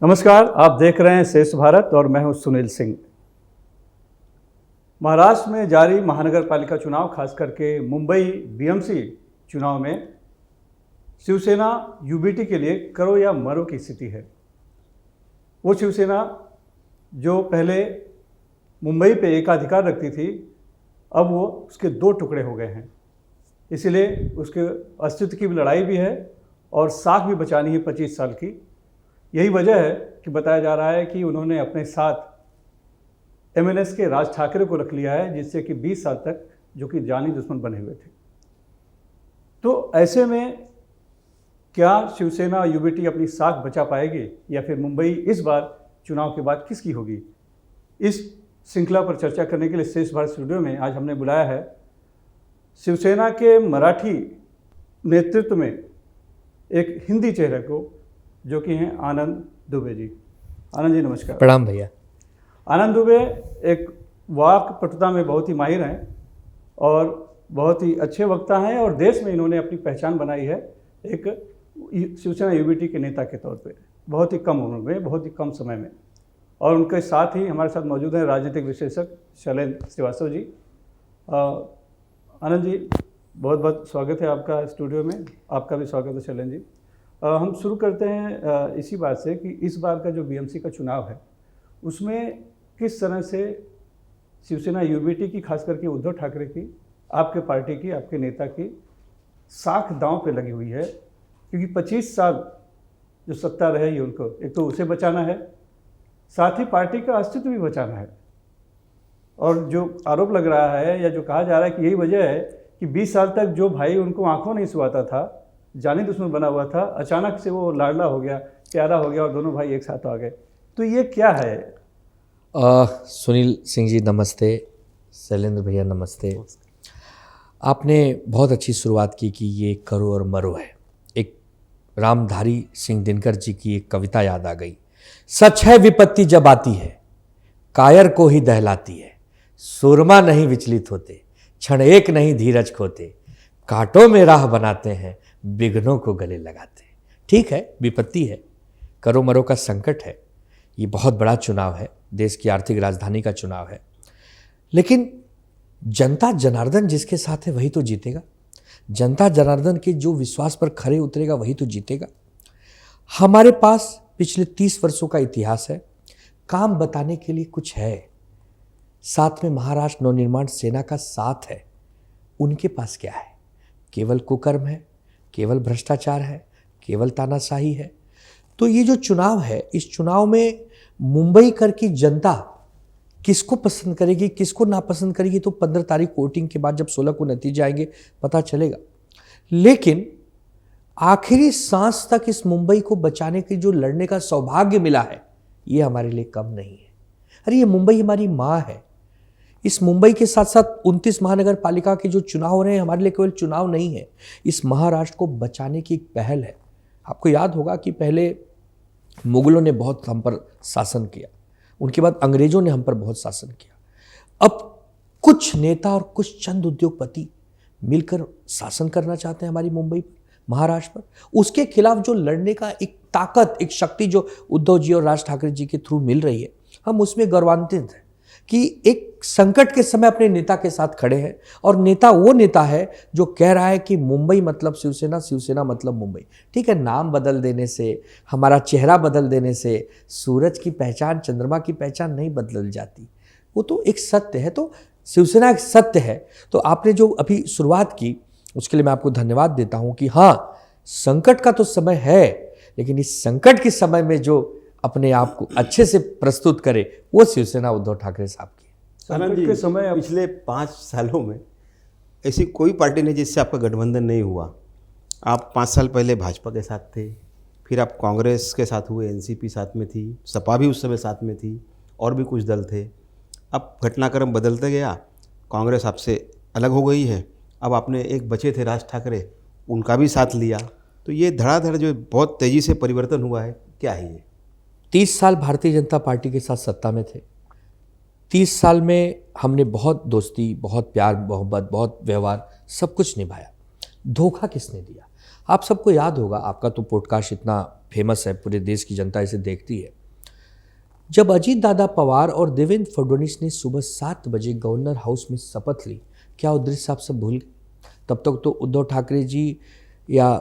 नमस्कार, आप देख रहे हैं श्रेष्ठ भारत और मैं हूं सुनील सिंह। महाराष्ट्र में जारी महानगर पालिका चुनाव, खास करके मुंबई बीएमसी चुनाव में शिवसेना यूबीटी के लिए करो या मरो की स्थिति है। वो शिवसेना जो पहले मुंबई पे एकाधिकार रखती थी, अब वो उसके दो टुकड़े हो गए हैं। इसलिए उसके अस्तित्व की लड़ाई भी है और साख भी बचानी है 25 साल की। यही वजह है कि बताया जा रहा है कि उन्होंने अपने साथ एमएनएस के राज ठाकरे को रख लिया है, जिससे कि 20 साल तक जो कि जानी दुश्मन बने हुए थे। तो ऐसे में क्या शिवसेना यूबीटी अपनी साख बचा पाएगी या फिर मुंबई इस बार चुनाव के बाद किसकी होगी? इस श्रृंखला पर चर्चा करने के लिए श्रेष्ठ भारत स्टूडियो में आज हमने बुलाया है शिवसेना के मराठी नेतृत्व में एक हिंदी चेहरे को, जो कि हैं आनंद दुबे जी। आनंद जी नमस्कार। प्रणाम भैया। आनंद दुबे एक वाक पटुता में बहुत ही माहिर हैं और बहुत ही अच्छे वक्ता हैं और देश में इन्होंने अपनी पहचान बनाई है एक शिवसेना यूबीटी के नेता के तौर पे, बहुत ही कम उम्र में, बहुत ही कम समय में। और उनके साथ ही हमारे साथ मौजूद हैं राजनीतिक विशेषज्ञ शैलेंद्र श्रीवास्तव जी। आनंद जी, बहुत बहुत स्वागत है आपका स्टूडियो में। आपका भी स्वागत है शैलेंद्र जी। हम शुरू करते हैं इसी बात से कि इस बार का जो बीएमसी का चुनाव है, उसमें किस तरह से शिवसेना यूबीटी की, खास करके उद्धव ठाकरे की, आपके पार्टी की, आपके नेता की साख दांव पे लगी हुई है, क्योंकि 25 साल जो सत्ता रहेगी उनको, एक तो उसे बचाना है, साथ ही पार्टी का अस्तित्व भी बचाना है। और जो आरोप लग रहा है या जो कहा जा रहा है कि यही वजह है कि 20 साल तक जो भाई उनको आंखों नहीं सुहाता था, जानी दुश्मन बना हुआ था, अचानक से वो लाडला हो गया, प्यारा हो गया और दोनों भाई एक साथ आ गए। तो ये क्या है? सुनील सिंह जी नमस्ते, शैलेंद्र भैया नमस्ते। आपने बहुत अच्छी शुरुआत की कि ये करो और मरो है। एक रामधारी सिंह दिनकर जी की एक कविता याद आ गई। सच है विपत्ति जब आती है, कायर को ही दहलाती है, सुरमा नहीं विचलित होते, क्षण एक नहीं धीरज खोते, कांटों में राह बनाते हैं, विघ्नों को गले लगाते हैं। ठीक है, विपत्ति है, करो मरो का संकट है, ये बहुत बड़ा चुनाव है, देश की आर्थिक राजधानी का चुनाव है, लेकिन जनता जनार्दन जिसके साथ है वही तो जीतेगा। जनता जनार्दन के जो विश्वास पर खरे उतरेगा वही तो जीतेगा। हमारे पास पिछले 30 वर्षों का इतिहास है, काम बताने के लिए कुछ है। साथ में महाराष्ट्र नवनिर्माण सेना का साथ है। उनके पास क्या है? केवल कुकर्म है, केवल भ्रष्टाचार है, केवल तानाशाही है। तो ये जो चुनाव है, इस चुनाव में मुंबई कर की जनता किसको पसंद करेगी, किसको नापसंद करेगी, तो 15 तारीख वोटिंग के बाद जब 16 को नतीजे आएंगे पता चलेगा। लेकिन आखिरी सांस तक इस मुंबई को बचाने की जो लड़ने का सौभाग्य मिला है, ये हमारे लिए कम नहीं है। अरे ये मुंबई हमारी माँ है। इस मुंबई के साथ साथ 29 महानगर पालिका के जो चुनाव हो रहे हैं, हमारे लिए केवल चुनाव नहीं है, इस महाराष्ट्र को बचाने की एक पहल है। आपको याद होगा कि पहले मुगलों ने बहुत हम पर शासन किया, उनके बाद अंग्रेजों ने हम पर बहुत शासन किया। अब कुछ नेता और कुछ चंद उद्योगपति मिलकर शासन करना चाहते हैं हमारी मुंबई पर, महाराष्ट्र पर। उसके खिलाफ जो लड़ने का एक ताकत, एक शक्ति जो उद्धव जी और राज ठाकरे जी के थ्रू मिल रही है, हम उसमें गौरवान्वित हैं कि एक संकट के समय अपने नेता के साथ खड़े हैं। और नेता वो नेता है जो कह रहा है कि मुंबई मतलब शिवसेना, शिवसेना मतलब मुंबई। ठीक है, नाम बदल देने से, हमारा चेहरा बदल देने से सूरज की पहचान, चंद्रमा की पहचान नहीं बदल जाती। वो तो एक सत्य है। तो शिवसेना एक सत्य है। तो आपने जो अभी शुरुआत की, उसके लिए मैं आपको धन्यवाद देता हूँ कि हाँ, संकट का तो समय है, लेकिन इस संकट के समय में जो अपने आप को अच्छे से प्रस्तुत करे, वो शिवसेना उद्धव ठाकरे साहब की। संकट के समय पिछले 5 सालों में ऐसी कोई पार्टी नहीं जिससे आपका गठबंधन नहीं हुआ। आप 5 साल पहले भाजपा के साथ थे, फिर आप कांग्रेस के साथ हुए, एनसीपी साथ में थी, सपा भी उस समय साथ में थी, और भी कुछ दल थे। अब घटनाक्रम बदलते गया, कांग्रेस आपसे अलग हो गई है। अब आपने एक बचे थे राज ठाकरे, उनका भी साथ लिया। तो ये धड़ाधड़ जो बहुत तेज़ी से परिवर्तन हुआ है, क्या है ये? 30 साल भारतीय जनता पार्टी के साथ सत्ता में थे। 30 साल में हमने बहुत दोस्ती, बहुत प्यार मोहब्बत, बहुत व्यवहार, सब कुछ निभाया। धोखा किसने दिया? आप सबको याद होगा, आपका तो पॉडकास्ट इतना फेमस है, पूरे देश की जनता इसे देखती है। जब अजीत दादा पवार और देवेंद्र फडणवीस ने सुबह 7 बजे गवर्नर हाउस में शपथ ली, क्या वो दृश्य आप सब भूल गए? तब तक तो उद्धव ठाकरे जी या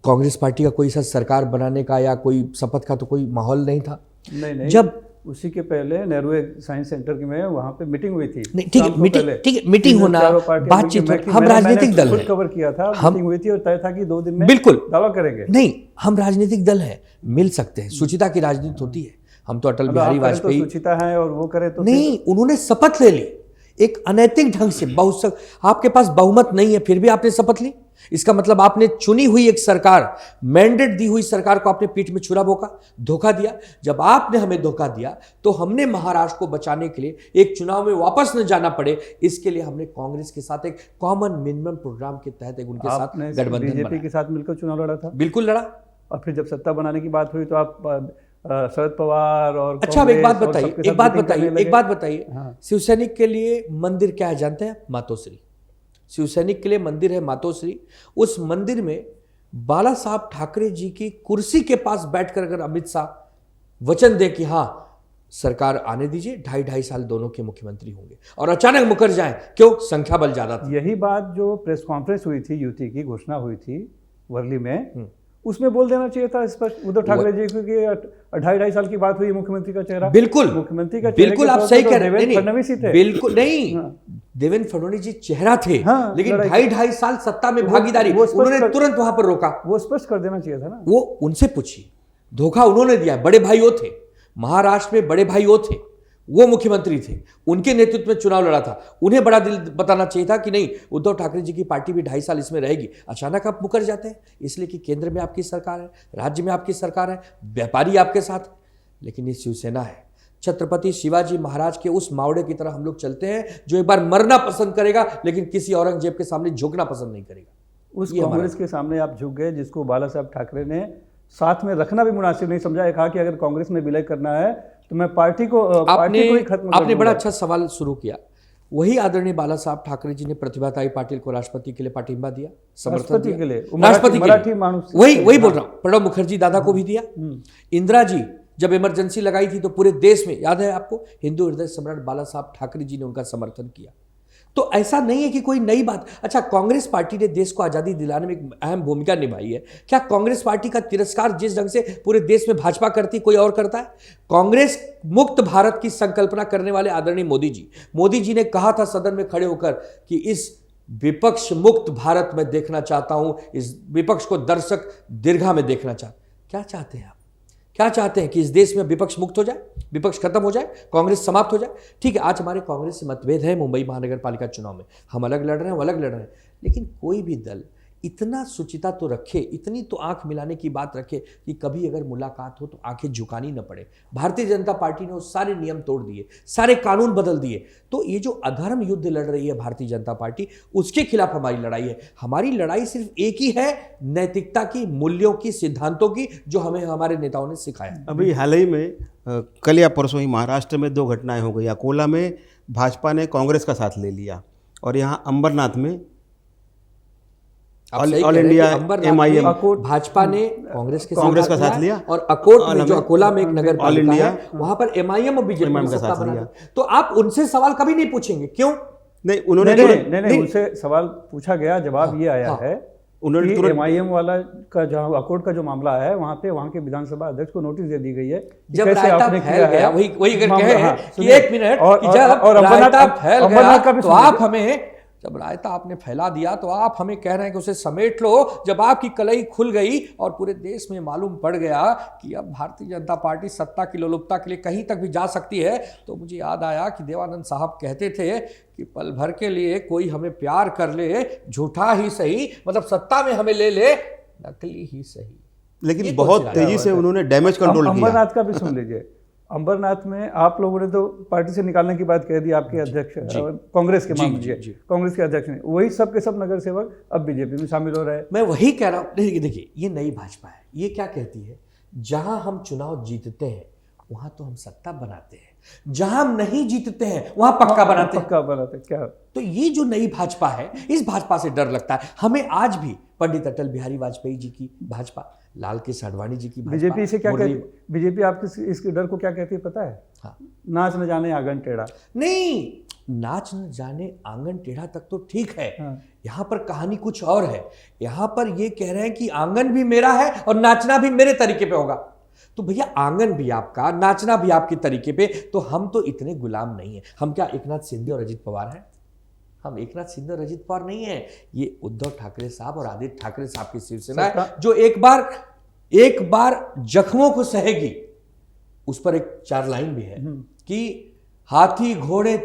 कांग्रेस पार्टी का कोई सा सरकार बनाने का या कोई शपथ का तो कोई माहौल नहीं था। नहीं, जब उसी के पहले नेहरू साइंस सेंटर में वहाँ पे मीटिंग हुई थी। नहीं, ठीक है, मीटिंग होना, बातचीत होना, हम राजनीतिक दल हैं, कवर किया था, मीटिंग हुई थी और तय था कि 2 दिन में बिल्कुल दावा करेंगे। नहीं, हम राजनीतिक दल हैं, मिल सकते हैं, सुचिता की राजनीति होती है। हम तो अटल बिहारी वाजपेयी सुचिता है और वो करे तो नहीं, उन्होंने शपथ ले ली एक अनैतिक ढंग से। आपके पास बहुमत नहीं है फिर भी आपने शपथ ली, इसका मतलब आपने चुनी हुई एक सरकार, मैंडेट दी हुई सरकार को आपने पीठ में छुरा भोंका, धोखा दिया। जब आपने हमें धोखा दिया तो हमने महाराष्ट्र को बचाने के लिए एक चुनाव में वापस न जाना पड़े, इसके लिए हमने कांग्रेस के साथ एक कॉमन मिनिमम प्रोग्राम के तहत एक उनके साथ गठबंधन बीजेपी के साथ मिलकर चुनाव लड़ा था। बिल्कुल लड़ा। और फिर जब सत्ता बनाने की बात हुई तो आप शरद पवार और अच्छा, अब एक बात बताइए, हाँ। शिवसैनिक के लिए मंदिर क्या है जानते हैं? मातोश्री। शिवसैनिक के लिए मंदिर है मातोश्री। उस मंदिर में बाला साहब ठाकरे जी की कुर्सी के पास बैठकर अगर अमित शाह वचन दे कि हाँ सरकार आने दीजिए, 2.5 साल दोनों के मुख्यमंत्री होंगे, और अचानक मुकर जाए, क्यों? संख्या बल ज्यादा था। यही बात जो प्रेस कॉन्फ्रेंस हुई थी, युति की घोषणा हुई थी वर्ली में, उसमें बोल देना चाहिए था स्पष्ट उद्धव ठाकरे जी को कि 2.5 साल की बात हुई, मुख्यमंत्री का चेहरा। बिल्कुल, मुख्यमंत्री का बिल्कुल आप सही कह रहे हैं। देवेंद्र फडणवीस ही थे। बिल्कुल नहीं, देवेंद्र फडणवीस जी चेहरा थे, लेकिन 2.5 साल सत्ता में भागीदारी उन्होंने तुरंत वहां पर रोका। वो स्पष्ट कर देना चाहिए था ना। वो उनसे पूछिए, धोखा उन्होंने दिया। बड़े भाई वो थे, महाराष्ट्र में बड़े भाई वो थे, वो मुख्यमंत्री थे, उनके नेतृत्व में चुनाव लड़ा था। उन्हें बड़ा दिल बताना चाहिए था कि नहीं, उद्धव ठाकरे जी की पार्टी भी 2.5 साल इसमें रहेगी। अचानक आप मुकर जाते हैं, इसलिए कि केंद्र में आपकी सरकार है, राज्य में आपकी सरकार है, व्यापारी आपके साथ है। लेकिन ये शिवसेना है, छत्रपति शिवाजी महाराज के उस मावड़े की तरह हम लोग चलते हैं जो एक बार मरना पसंद करेगा लेकिन किसी औरंगजेब के सामने झुकना पसंद नहीं करेगा। उस कांग्रेस के सामने आप झुक गए जिसको बाला साहब ठाकरे ने साथ में रखना भी मुनासिब नहीं समझा। कहा कि अगर कांग्रेस में विलय करना है तो मैं पार्टी को ही खत्म। आपने बड़ा अच्छा सवाल शुरू किया। वही आदरणीय बाला साहब ठाकरे जी ने प्रतिभाताई पाटिल को राष्ट्रपति के लिए पाठिंबा दिया, समर्थन दिया, के लिए, राष्ट्रपति मराठी वही बोल रहा हूँ। प्रणब मुखर्जी दादा को भी दिया। इंदिरा जी जब इमरजेंसी लगाई थी तो पूरे देश में, याद है आपको, हिंदू हृदय सम्राट बाला साहब ठाकरे जी ने उनका समर्थन किया। तो ऐसा नहीं है कि कोई नई बात। अच्छा, कांग्रेस पार्टी ने देश को आज़ादी दिलाने में एक अहम भूमिका निभाई है। क्या कांग्रेस पार्टी का तिरस्कार जिस ढंग से पूरे देश में भाजपा करती कोई और करता है? कांग्रेस मुक्त भारत की संकल्पना करने वाले आदरणीय मोदी जी ने कहा था सदन में खड़े होकर कि इस विपक्ष मुक्त भारत में देखना चाहता हूं, इस विपक्ष को दर्शक दीर्घा में देखना चाहता। क्या चाहते हैं आप? क्या चाहते हैं कि इस देश में विपक्ष मुक्त हो जाए, विपक्ष खत्म हो जाए, कांग्रेस समाप्त हो जाए? ठीक है, आज हमारे कांग्रेस से मतभेद है मुंबई महानगर पालिका चुनाव में, हम अलग लड़ रहे हैं, वो अलग लड़ रहे हैं, लेकिन कोई भी दल इतना सुचिता तो रखे, इतनी तो आंख मिलाने की बात रखे कि कभी अगर मुलाकात हो तो आंखें झुकानी न पड़े। भारतीय जनता पार्टी ने वो सारे नियम तोड़ दिए, सारे कानून बदल दिए। तो ये जो अधर्म युद्ध लड़ रही है भारतीय जनता पार्टी, उसके खिलाफ हमारी लड़ाई है। हमारी लड़ाई सिर्फ एक ही है, नैतिकता की, मूल्यों की, सिद्धांतों की, जो हमें हमारे नेताओं ने सिखाया। अभी हाल ही में कल या परसों ही महाराष्ट्र में 2 घटनाएं हो गई। अकोला में भाजपा ने कांग्रेस का साथ ले लिया और यहाँ अंबरनाथ में ऑल इंडिया MIM भाजपा ने कांग्रेस का साथ लिया, और अकोट में जो अकोला में एक नगर पालिका है, वहां पर MIM और बीजेपी का साथ लिया। तो आप उनसे सवाल कभी नहीं पूछेंगे, क्यों? नहीं, उन्होंने नहीं, उनसे सवाल पूछा गया, जवाब ये आया है उन्होंने MIM वाला का जो अकोट का जो मामला है, वहाँ के विधानसभा अध्यक्ष को नोटिस दे दी गई है। जब रायता फैल गया, वही अगर कहे कि 1 मिनट, जब रायता फैल गया तो आप हमें, जब रायता आपने फैला दिया तो आप हमें कह रहे हैं कि उसे समेट लो। जब आपकी कलई खुल गई और पूरे देश में मालूम पड़ गया कि अब भारतीय जनता पार्टी सत्ता की लोलुपता के लिए कहीं तक भी जा सकती है, तो मुझे याद आया कि देवानंद साहब कहते थे कि पल भर के लिए कोई हमें प्यार कर ले, झूठा ही सही, मतलब सत्ता में हमें ले ले, नकली ही सही। लेकिन बहुत तेजी से उन्होंने डैमेज कंट्रोल किया। अंबरनाथ का भी सुन लीजिए। अंबरनाथ में आप लोगों ने तो पार्टी से निकालने की बात कह दी, आपके अध्यक्ष कांग्रेस के कांग्रेस के अध्यक्ष ने, वही सब के सब नगर सेवक अब बीजेपी में शामिल हो रहे हैं। मैं वही कह रहा हूँ, देखिए ये नई भाजपा है। ये क्या कहती है, जहां हम चुनाव जीतते हैं वहां तो हम सत्ता बनाते हैं, जहां हम नहीं जीतते हैं वहां पक्का बनाते क्या? तो ये जो नई भाजपा है, इस भाजपा से डर लगता है हमें। आज भी पंडित अटल बिहारी वाजपेयी जी की भाजपा, लाल कृष्ण आडवाणी जी की भाजपा, बीजेपी से क्या मुरली- कहती, बीजेपी आपके इसके डर को क्या कहती है पता है? हाँ। नाच न जाने आंगन टेढ़ा। नहीं, नाच न जाने आंगन टेढ़ा तक तो ठीक है। हाँ। यहाँ पर कहानी कुछ और है। यहाँ पर ये कह रहे हैं कि आंगन भी मेरा है और नाचना भी मेरे तरीके पे होगा। तो भैया आंगन भी आपका, नाचना भी आपके तरीके पे, तो हम तो इतने गुलाम नहीं है। हम क्या एकनाथ शिंदे और अजित पवार हैं? हम एकनाथ शिंदे और अजित पवार नहीं है। ये उद्धव ठाकरे साहब और आदित्य ठाकरे साहब की शिवसेना है, जो एक बार जख्मों को सहेगी। उस पर एक 4 लाइन भी है कि हाथी घोड़े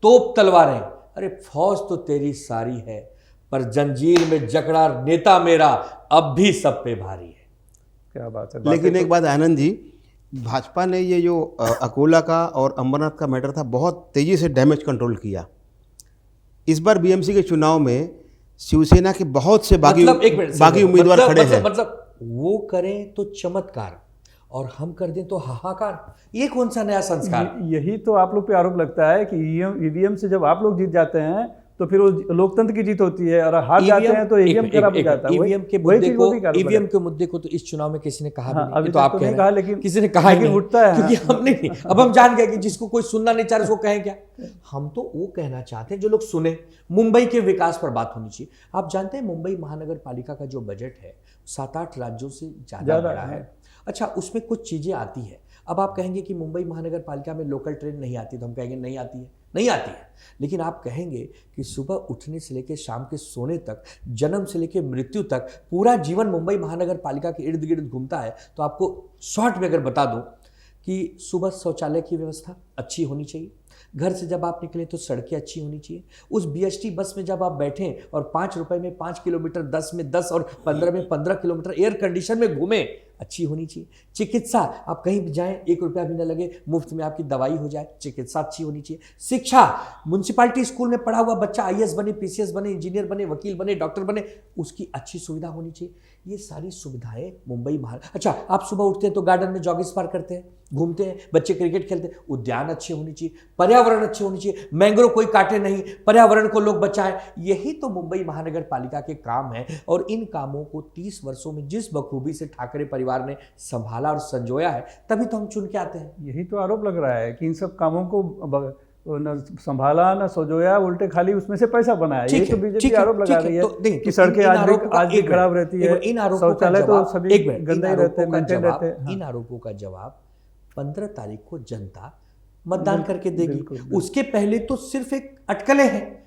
तोप तलवारें, अरे फौज तो तेरी सारी है, पर जंजीर में जकड़ा नेता मेरा अब भी सब पे भारी है। क्या बात है। लेकिन एक बात आनंद जी, भाजपा ने ये जो अकोला का और अंबरनाथ का मैटर था, बहुत तेज़ी से डैमेज कंट्रोल किया। इस बार बीएमसी के चुनाव में शिवसेना के बहुत से बागी उम्मीदवार खड़े हैं। मतलब वो करें तो चमत्कार और हम कर दें तो हाहाकार, ये कौन सा नया संस्कार? यही तो आप लोग पे आरोप लगता है कि ईवीएम से जब आप लोग जीत जाते हैं तो फिर वो लोकतंत्र की जीत होती है, और हार जाते हैं तो ईवीएम खराब हो जाता है। ईवीएम के मुद्दे को तो इस चुनाव में किसी ने कहा भी नहीं। अभी तो आप कह रहे हैं, लेकिन किसी ने कहा ही नहीं, उठता है। क्योंकि हमने नहीं। अब हम जान गए कि जिसको कोई सुनना नहीं चाह रहा उसको कहें क्या। हम तो वो कहना चाहते हैं जो लोग सुने। मुंबई के विकास पर बात होनी चाहिए। आप जानते हैं मुंबई महानगर पालिका का जो बजट है 7-8 राज्यों से ज्यादा बड़ा है। अच्छा, उसमें कुछ चीजें आती है। अब आप कहेंगे कि मुंबई महानगर पालिका में लोकल ट्रेन नहीं आती, तो हम कहेंगे नहीं आती है। लेकिन आप कहेंगे कि सुबह उठने से लेकर शाम के सोने तक, जन्म से लेकर मृत्यु तक पूरा जीवन मुंबई महानगर पालिका के इर्द गिर्द घूमता है, तो आपको शॉर्ट में अगर बता दूं कि सुबह शौचालय की व्यवस्था अच्छी होनी चाहिए, घर से जब आप निकले तो सड़कें अच्छी होनी चाहिए, उस बीएसटी बस में जब आप बैठें और 5 रुपए में 5 किलोमीटर, 10 में 10 और 15 में 15 किलोमीटर एयर कंडीशन में घूमें, अच्छी होनी चाहिए। चिकित्सा, आप कहीं भी जाएं 1 रुपया भी ना लगे, मुफ्त में आपकी दवाई हो जाए, चिकित्सा अच्छी होनी चाहिए। शिक्षा, म्युनिसिपैलिटी स्कूल में पढ़ा हुआ बच्चा आईएएस बने, पीसीएस बने, इंजीनियर बने, वकील बने, डॉक्टर बने, उसकी अच्छी सुविधा होनी चाहिए। ये सारी सुविधाएं मुंबई महानगर। अच्छा, आप सुबह उठते हैं तो गार्डन में जॉगिंग पार करते हैं, घूमते हैं, बच्चे क्रिकेट खेलते हैं, उद्यान अच्छे होनी चाहिए, पर्यावरण अच्छे होनी चाहिए, मैंग्रोव कोई काटे नहीं, पर्यावरण को लोग बचाएं। यही तो मुंबई महानगर पालिका के काम है। और इन कामों को 30 वर्षों में जिस बखूबी से ठाकरे परिवार ने संभाला और संजोया है, तभी तो हम चुन के आते हैं। यही तो आरोप लग रहा है कि इन सब कामों को न संभाला न सजोया, उल्टे खाली उसमें से पैसा बनाया। ये तो बीजेपी आरोप लगा रही है कि सड़कें आज भी खराब रहती है, शौचालय तो सभी गंदे ही रहते हैं, मेंटेन रहते हैं। इन आरोपों का जवाब 15 तारीख को जनता मतदान करके देगी। उसके पहले तो सिर्फ एक अटकलें हैं,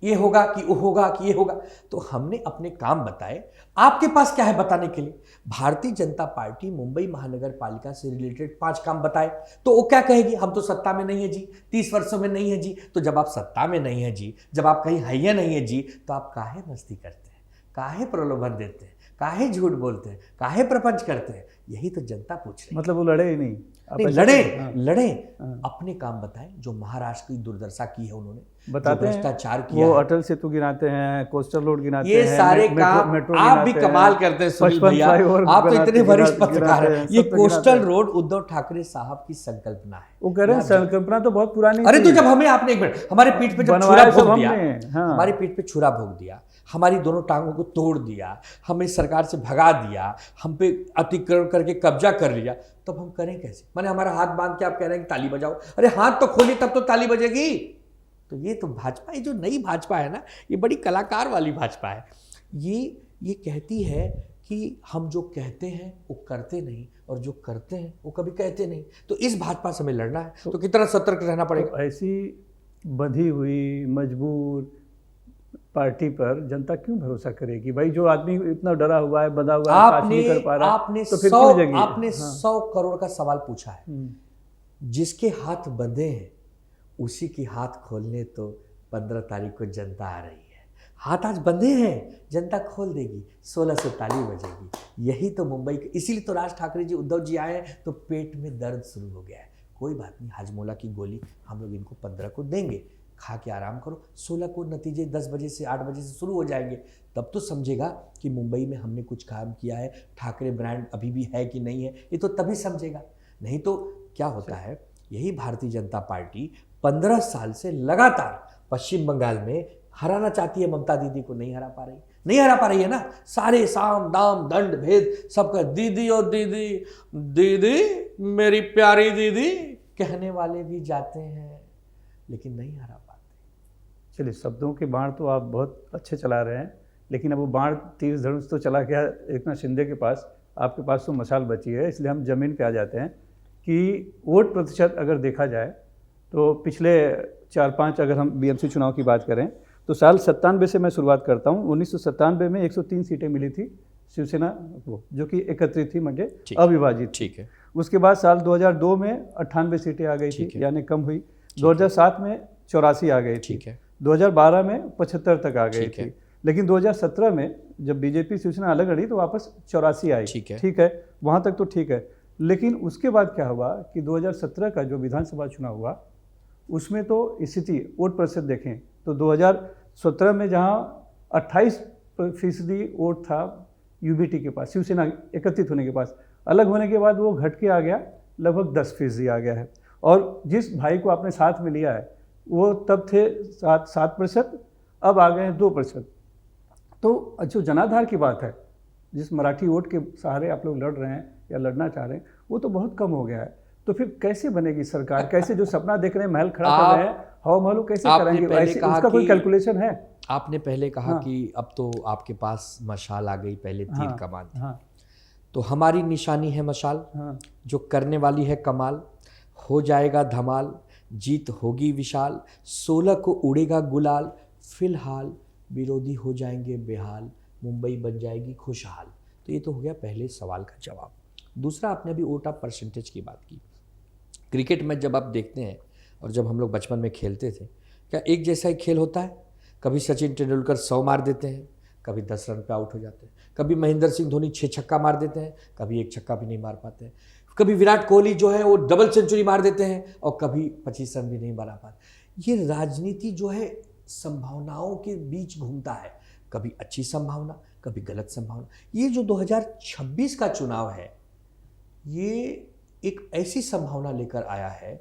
ये होगा कि वो होगा कि ये होगा। तो हमने अपने काम बताए, आपके पास क्या है बताने के लिए? भारतीय जनता पार्टी मुंबई महानगर पालिका से रिलेटेड 5 काम बताए, तो वो क्या कहेगी? हम तो सत्ता में नहीं है जी, 30 वर्षों में नहीं है जी। तो जब आप सत्ता में नहीं है जी, जब आप कहीं हैया नहीं है जी, तो आप काहे मस्ती करते हैं, काहे प्रलोभन देते हैं, काहे झूठ बोलते हैं, काहे प्रपंच करते हैं? यही तो जनता पूछ रही है। मतलब वो लड़े ही नहीं, लड़े अपने काम बताएं। जो महाराष्ट्र की दुर्दशा की है उन्होंने, बताते हैं, भ्रष्टाचार किया, वो अटल सेतु गिनाते हैं, कोस्टल रोड गिनाते हैं, ये सारे काम आप भी कमाल करते हैं सुनील भैया, आप तो इतने वरिष्ठ पत्रकार हैं। ये कोस्टल रोड उद्धव ठाकरे साहब की संकल्पना है। वो कह रहे हैं संकल्पना तो बहुत पुरानी। अरे तो जब हमें, आपने एक मिनट, हमारे पीठ पे जब छुरा भोग दिया, हमारे पीठ पे छुरा भोग दिया, हमारी दोनों टांगों को तोड़ दिया, हमें सरकार से भगा दिया, हम पे अतिक्रमण करके कब्जा कर लिया, तब हम करें कैसे? माने हमारा हाथ बांध के आप कह रहे हैं कि ताली बजाओ। अरे हाथ तो खोलिए तब तो ताली बजेगी। तो ये तो भाजपा, ये जो नई भाजपा है ना, ये बड़ी कलाकार वाली भाजपा है। ये कहती है कि हम जो कहते हैं वो करते नहीं, और जो करते हैं वो कभी कहते नहीं। तो इस भाजपा से हमें लड़ना है, तो कितना सतर्क रहना पड़ेगा। तो ऐसी बंधी हुई मजबूर पार्टी पर जनता क्यों भरोसा करेगी? भाई जो आदमी इतना डरा हुआ है, बंधा हुआ है, नहीं कर पा रहा, आपने तो फिर क्यों जगेगी? आपने 100 करोड़ का सवाल पूछा है। जिसके हाथ बंधे हैं उसी की हाथ खोलने तो 15 तारीख को जनता आ रही है। हाथ आज बंधे हैं, जनता खोल देगी, 16 से ताली बजेगी। यही तो मुंबई के, इसीलिए तो राज ठाकरे जी, उद्धव जी आए हैं तो पेट में दर्द शुरू हो गया है। कोई बात नहीं, हाजमोला की गोली हम लोग इनको 15 को देंगे, खा के आराम करो। 16 को नतीजे 10 बजे से 8 बजे से शुरू हो जाएंगे, तब तो समझेगा कि मुंबई में हमने कुछ काम किया है, ठाकरे ब्रांड अभी भी है कि नहीं है, ये तो तभी समझेगा। नहीं तो क्या होता है, यही भारतीय जनता पार्टी 15 साल से लगातार पश्चिम बंगाल में हराना चाहती है, ममता दीदी को नहीं हरा पा रही, नहीं हरा पा रही है ना। सारे साम दाम दंड भेद सबका दीदी और दीदी, दीदी मेरी प्यारी दीदी कहने वाले भी जाते हैं, लेकिन नहीं हरा पाते। चलिए, शब्दों के बाण तो आप बहुत अच्छे चला रहे हैं, लेकिन अब वो बाण तीर धनुष तो चला गया एकनाथ शिंदे के पास, आपके पास तो मशाल बची है। इसलिए हम जमीन पे आ जाते हैं कि वोट प्रतिशत अगर देखा जाए तो पिछले 4-5 अगर हम बीएमसी चुनाव की बात करें तो साल 97 से मैं शुरुआत करता हूँ। 1997 में 103 सीटें मिली थी शिवसेना को, जो कि एकत्रित थी, मध्य अविभाजित। ठीक है। उसके बाद साल 2002 में 98 सीटें आ गई थी, यानी कम हुई। 2007 में 84 आ गई थी। 2012 में 75 तक आ गई थी। लेकिन 2017 में जब बीजेपी शिवसेना अलग लड़ी तो वापस 84 आई। ठीक है, वहाँ तक तो ठीक है। लेकिन उसके बाद क्या हुआ कि 2017 का जो विधानसभा चुनाव हुआ उसमें तो स्थिति वोट प्रतिशत देखें तो 2017 में जहाँ 28% वोट था यूबीटी के पास, शिवसेना एकत्रित होने के पास, अलग होने के बाद वो घट के आ गया लगभग 10% आ गया है। और जिस भाई को आपने साथ में लिया है वो तब थे 7%, अब आ गए हैं 2%। तो जो जनाधार की बात है, जिस मराठी वोट के सहारे आप लोग लड़ रहे हैं या लड़ना चाह रहे हैं, वो तो बहुत कम हो गया है। तो फिर कैसे बनेगी सरकार? कैसे जो सपना देख रहे हैं, महल खड़ा कर रहे हैं, हवा महल कैसे करेंगे? ऐसे उसका कोई कैलकुलेशन है? आपने पहले कहा कि अब तो आपके पास मशाल आ गई, पहले तीर कमान थी। तो हमारी निशानी है मशाल, जो करने वाली है कमाल। हो जाएगा धमाल, जीत होगी विशाल, 16 को उड़ेगा गुलाल, फिलहाल विरोधी हो जाएंगे बेहाल, मुंबई बन जाएगी खुशहाल। तो ये तो हो गया पहले सवाल का जवाब। दूसरा, आपने अभी वोट ऑफ परसेंटेज की बात की। क्रिकेट मैच जब आप देखते हैं और जब हम लोग बचपन में खेलते थे, क्या एक जैसा ही खेल होता है? कभी सचिन तेंदुलकर 100 मार देते हैं, कभी 10 रन पे आउट हो जाते हैं। कभी महेंद्र सिंह धोनी 6 छक्का मार देते हैं, कभी 1 छक्का भी नहीं मार पाते हैं। कभी विराट कोहली जो है वो डबल सेंचुरी मार देते हैं और कभी 25 रन भी नहीं बना पाते। ये राजनीति जो है संभावनाओं के बीच घूमता है, कभी अच्छी संभावना, कभी गलत संभावना। ये जो 2026 का चुनाव है, ये एक ऐसी संभावना लेकर आया है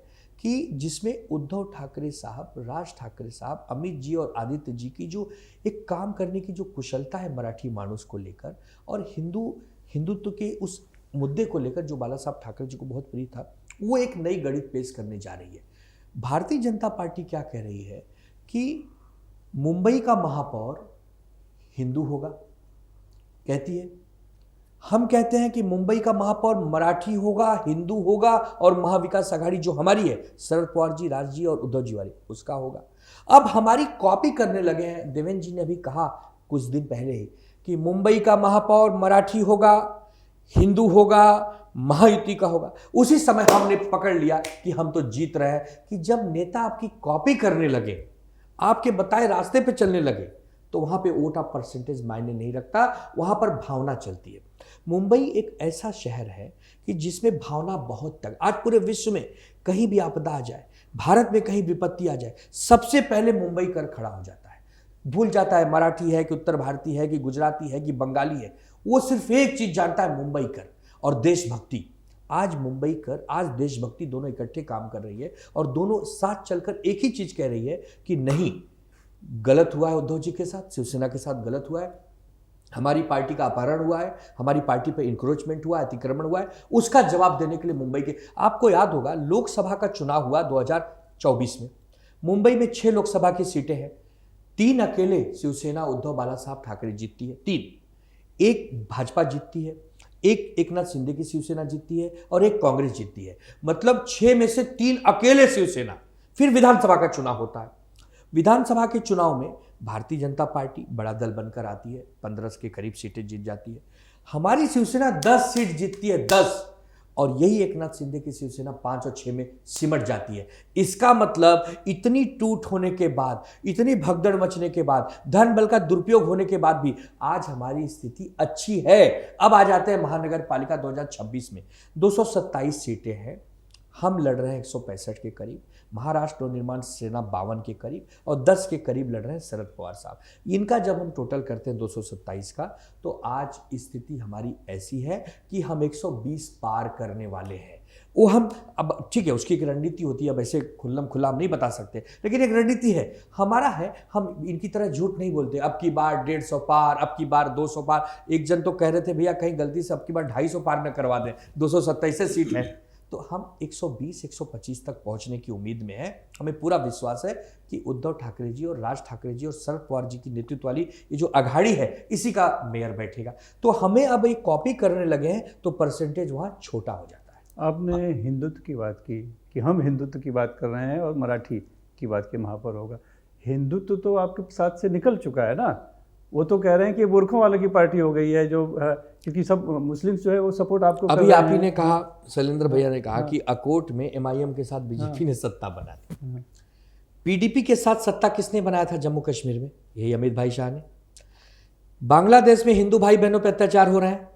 कि जिसमें उद्धव ठाकरे साहब, राज ठाकरे साहब, अमित जी और आदित्य जी की जो एक काम करने की जो कुशलता है मराठी मानुस को लेकर, और हिंदुत्व के उस मुद्दे को लेकर जो बाला साहब ठाकरे जी को बहुत प्रिय था, वो एक नई गणित पेश करने जा रही है। भारतीय जनता पार्टी क्या कह रही है कि मुंबई का महापौर हिंदू होगा, कहती है। हम कहते हैं कि मुंबई का महापौर मराठी होगा, हिंदू होगा, और महाविकास आघाड़ी जो हमारी है, शरद पवार जी, राज जी और उद्धव जी वाली, उसका होगा। अब हमारी कॉपी करने लगे हैं। देवेंद्र जी ने अभी कहा कुछ दिन पहले ही कि मुंबई का महापौर मराठी होगा, हिंदू होगा, महायुति का होगा। उसी समय हमने पकड़ लिया कि हम तो जीत रहे हैं। कि जब नेता आपकी कॉपी करने लगे, आपके बताए रास्ते पे चलने लगे, तो वहां पे वोट ऑफ परसेंटेज मायने नहीं रखता, वहां पर भावना चलती है। मुंबई एक ऐसा शहर है कि जिसमें भावना बहुत तक, आज पूरे विश्व में कहीं भी आपदा आ जाए, भारत में कहीं विपत्ति आ जाए, सबसे पहले मुंबई कर खड़ा हो जाता है। भूल जाता है मराठी है कि उत्तर भारतीय है कि गुजराती है कि बंगाली है, वो सिर्फ एक चीज जानता है, मुंबई कर और देशभक्ति। आज मुंबई कर, आज देशभक्ति दोनों इकट्ठे काम कर रही है और दोनों साथ चलकर एक ही चीज कह रही है कि नहीं, गलत हुआ है उद्धव जी के साथ, शिवसेना के साथ गलत हुआ है, हमारी पार्टी का अपहरण हुआ है, हमारी पार्टी पे इंक्रोचमेंट हुआ है, अतिक्रमण हुआ है, उसका जवाब देने के लिए मुंबई के, आपको याद होगा लोकसभा का चुनाव हुआ 2024 में, मुंबई में 6 लोकसभा की सीटें हैं, 3 अकेले शिवसेना उद्धव बाला साहब ठाकरे जीतती है, 3, एक भाजपा जीतती है, एक एकनाथ शिंदे की शिवसेना जीतती है और एक कांग्रेस जीतती है। मतलब 6 में से 3 अकेले शिवसेना। फिर विधानसभा का चुनाव होता है। विधानसभा के चुनाव में भारतीय जनता पार्टी बड़ा दल बनकर आती है, 15 के करीब सीटें जीत जाती है। हमारी शिवसेना 10 सीट जीतती है, 10, और यही एकनाथ शिंदे की शिवसेना 5 और 6 में सिमट जाती है। इसका मतलब इतनी टूट होने के बाद, इतनी भगदड़ मचने के बाद, धन बल का दुरुपयोग होने के बाद भी आज हमारी स्थिति अच्छी है। अब आ जाते हैं महानगर पालिका 2026 में 227 सीटें हैं, हम लड़ रहे हैं 165 के करीब, महाराष्ट्र निर्माण सेना 52 के करीब और 10 के करीब लड़ रहे हैं शरद पवार साहब। इनका जब हम टोटल करते हैं 227 का, तो आज स्थिति हमारी ऐसी है कि हम 120 पार करने वाले हैं। वो हम अब ठीक है, उसकी एक रणनीति होती है, अब ऐसे खुल्लम खुल्ला हम नहीं बता सकते, लेकिन एक रणनीति है, हमारा है। हम इनकी तरह झूठ नहीं बोलते। अब की बार 150 पार, अब की बार 200 पार। एक जन तो कह रहे थे भैया कहीं गलती से अब की बार 250 पार न करवा दें, 227 सीट है। तो हम 120-125 तक पहुंचने की उम्मीद में है। हमें पूरा विश्वास है कि उद्धव ठाकरे जी और राज ठाकरे जी और शरद पवार जी की नेतृत्व वाली ये जो अघाड़ी है, इसी का मेयर बैठेगा। तो हमें अब एक कॉपी करने लगे हैं तो परसेंटेज वहाँ छोटा हो जाता है। आपने हिंदुत्व की बात की कि हम हिंदुत्व की बात कर रहे हैं और मराठी की बात के वहाँ पर होगा। हिंदुत्व तो आपके साथ से निकल चुका है ना। वो तो कह रहे हैं कि बुरखों वालों की पार्टी हो गई है, जो क्योंकि सब मुस्लिम्स जो है वो सपोर्ट आपको कर अभी रहे आप ही हैं। ने कहा, शैलेंद्र भैया ने कहा कि अकोट में MIM के साथ बीजेपी ने सत्ता बना दी। PDP के साथ सत्ता किसने बनाया था जम्मू कश्मीर में? यही अमित भाई शाह ने। बांग्लादेश में हिंदू भाई बहनों पर अत्याचार हो रहे हैं,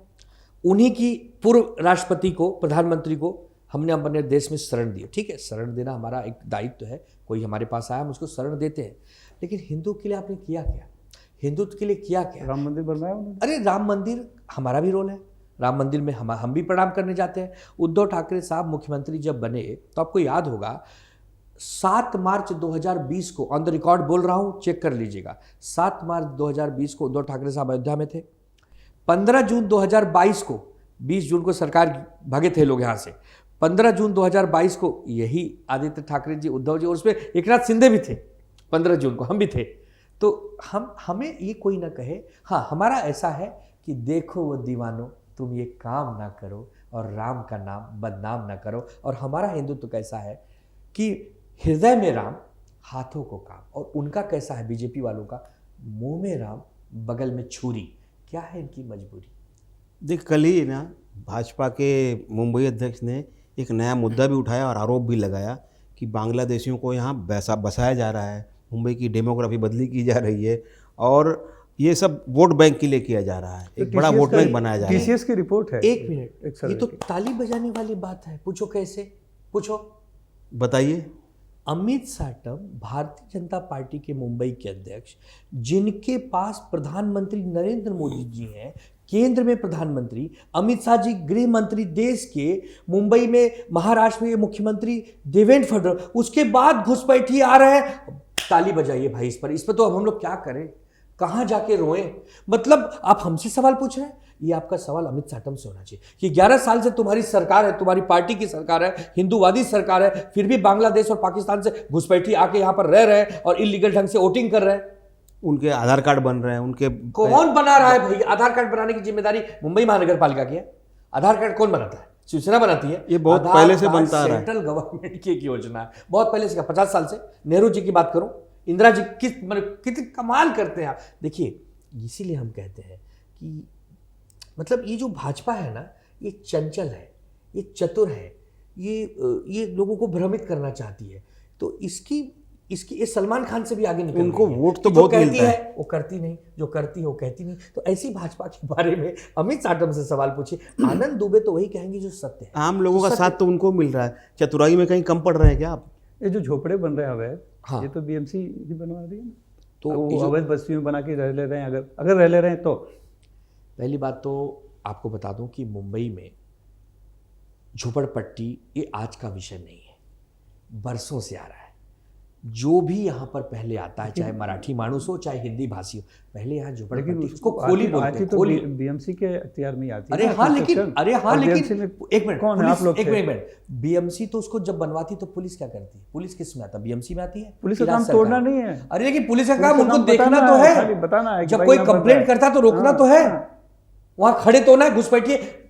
उन्हीं की पूर्व राष्ट्रपति को, प्रधानमंत्री को हमने अपने देश में शरण दी। ठीक है, शरण देना हमारा एक दायित्व है। कोई हमारे पास आया हम उसको शरण देते हैं, लेकिन हिंदू के लिए आपने किया क्या? हिंदुत्व के लिए किया क्या? राम मंदिर बनवाया उन्होंने। अरे राम मंदिर हमारा भी रोल है, राम मंदिर में हम भी प्रणाम करने जाते हैं। उद्धव ठाकरे साहब मुख्यमंत्री जब बने तो आपको याद होगा 7 मार्च 2020 को, ऑन द रिकॉर्ड बोल रहा हूं, चेक कर लीजिएगा, 7 मार्च 2020 को उद्धव ठाकरे साहब अयोध्या में थे। 15 जून 2022 को, 20 जून को सरकार भागे थे लोग यहाँ से, 15 जून 2022 को यही आदित्य ठाकरे जी, उद्धव जी और उसमें एकनाथ शिंदे भी थे। 15 जून को हम भी थे। तो हमें ये कोई ना कहे, हाँ हमारा ऐसा है कि देखो वो दीवानो तुम ये काम ना करो और राम का नाम बदनाम ना करो। और हमारा हिंदुत्व कैसा है कि हृदय में राम, हाथों को काम। और उनका कैसा है बीजेपी वालों का, मुंह में राम, बगल में छुरी। क्या है इनकी मजबूरी? देख, कल ही ना भाजपा के मुंबई अध्यक्ष ने एक नया मुद्दा भी उठाया और आरोप भी लगाया कि बांग्लादेशियों को यहाँ बसाया जा रहा है, मुंबई की डेमोग्राफी बदली की जा रही है और ये सब वोट बैंक के लिए किया जा रहा है, एक बड़ा वोट बैंक बनाया जा रहा है। TCS की रिपोर्ट है। एक मिनट, ये तो ताली बजाने वाली बात है। पूछो कैसे, पूछो, बताइए। अमित साटम भारतीय जनता पार्टी के मुंबई के अध्यक्ष, जिनके पास प्रधानमंत्री नरेंद्र मोदी जी हैं, केंद्र में प्रधानमंत्री, अमित शाह जी गृह मंत्री देश के, मुंबई में महाराष्ट्र में मुख्यमंत्री देवेंद्र फडणवीस, उसके बाद घुसपैठी आ रहे हैं। ताली बजाइए भाई इस पर तो अब हम लोग क्या करें, कहां जाके रोएं? मतलब आप हमसे सवाल पूछ रहे हैं, ये आपका सवाल अमित साटम से होना चाहिए कि 11 साल से तुम्हारी सरकार है, तुम्हारी पार्टी की सरकार है, हिंदूवादी सरकार है, फिर भी बांग्लादेश और पाकिस्तान से घुसपैठी आके यहां पर रह रहे हैं और इलीगल ढंग से वोटिंग कर रहे हैं। उनके आधार कार्ड बन रहे हैं, उनके कौन बना रहा है भाई? आधार कार्ड बनाने की जिम्मेदारी मुंबई महानगर पालिका की है। आधार कार्ड कौन बनाता है? शिवसेना बनाती है। ये बहुत पहले से बनता आ रहा है। सेंट्रल गवर्नमेंट की एक योजना है, बहुत पहले से, 50 साल से। नेहरू जी की बात करूं, इंदिरा जी कितनी कमाल करते हैं आप देखिए। इसीलिए हम कहते हैं कि मतलब ये जो भाजपा है ना, ये चंचल है, ये चतुर है, ये लोगों को भ्रमित करना चाहती है। तो इसकी ये सलमान खान से भी आगे निकल उनको रही है। वोट तो जो बहुत कहती मिलता है वो करती नहीं, जो करती है वो कहती नहीं। तो ऐसी भाजपा के बारे में अमित साटम से सवाल पूछिए। आनंद दुबे तो वही कहेंगे जो सत्य है। आम लोगों का साथ तो उनको मिल रहा है, चतुराई में कहीं कम पड़ रहे हैं क्या आप? ये जो झोपड़े बन रहे हैं अवैध, हाँ। ये तो BMC ही बनवा रही है ना। तो वो अवैध बस्तियों में बना के रह ले रहे हैं, अगर रह ले रहे हैं तो। पहली बात तो आपको बता दूं कि मुंबई में झोपड़पट्टी ये आज का विषय नहीं है, बरसों से आ रहा है। जो भी यहाँ पर पहले आता है, चाहे मराठी मानुस हो चाहे हिंदी भाषी हो, पहले यहाँ झोपड़पट्टी, उसको खोली बोलते हैं, खोली। BMC के अख्तियार में आती है। अरे हाँ लेकिन एक मिनट, कौन है आप लोग? एक मिनट, BMC तो उसको जब बनवाती तो पुलिस क्या करती है? पुलिस किस में आता है? BMC में आती है। पुलिस का काम तोड़ना नहीं है। अरे लेकिन पुलिस का काम उनको काम देखना बताना तो है, खाली है, बताना है कि जब भाई कोई यहाँ बन रहा कंप्लेंट है। करता तो रोकना हाँ, तो है, हाँ। वहां खड़े तो ना।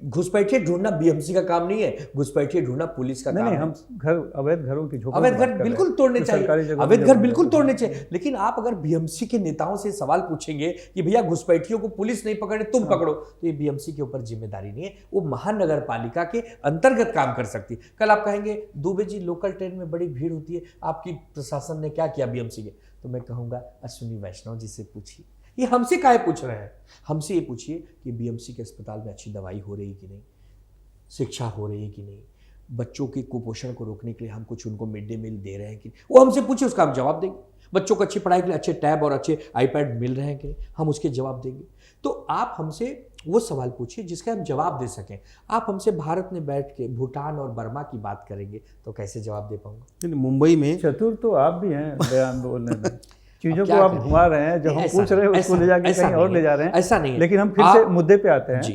घुसपैठिए ढूंढना BMC का काम नहीं है, घुसपैठिए ढूंढना पुलिस का काम नहीं, है। हम अवैध घरों की झोपड़ियों अवैध की बात घर कर बिल्कुल रहे हैं। तोड़ने जो चाहिए, सरकारी जगह अवैध पे घर जब बिल्कुल बनते तोड़ने हैं। चाहिए। लेकिन आप अगर BMC के नेताओं से सवाल पूछेंगे कि भैया घुसपैठियों को पुलिस नहीं पकड़े, तुम पकड़ो, तो ये BMC के ऊपर जिम्मेदारी नहीं है, वो महानगर पालिका के अंतर्गत काम कर सकती। कल आप कहेंगे दुबे जी लोकल ट्रेन में बड़ी भीड़ होती है, आपकी प्रशासन ने क्या किया BMC के? तो मैं कहूंगा अश्विनी वैष्णव जी से पूछिए। ये हमसे काहे पूछ रहे हैं? हमसे ये पूछिए कि BMC के अस्पताल में अच्छी दवाई हो रही कि नहीं, शिक्षा हो रही है कि नहीं, बच्चों के कुपोषण को रोकने के लिए हम कुछ उनको मिड डे मील दे रहे हैं कि नहीं, वो हमसे पूछिए, उसका हम जवाब देंगे। बच्चों को अच्छी पढ़ाई के लिए अच्छे टैब और अच्छे आईपैड मिल रहे हैं कि नहीं, हम उसके जवाब देंगे। तो आप हमसे वो सवाल पूछिए जिसके हम जवाब दे सकें। आप हमसे भारत में बैठ के भूटान और बर्मा की बात करेंगे तो कैसे जवाब दे पाऊंगा? मुंबई में चतुर तो आप भी हैं बयान बोलने में, चीजों को क्या आप करें? घुमा रहे हैं, जो हम पूछ रहे हैं उसको ले जाके कहीं और ले जा रहे हैं। ऐसा नहीं है। लेकिन हम फिर से मुद्दे पे आते हैं जी।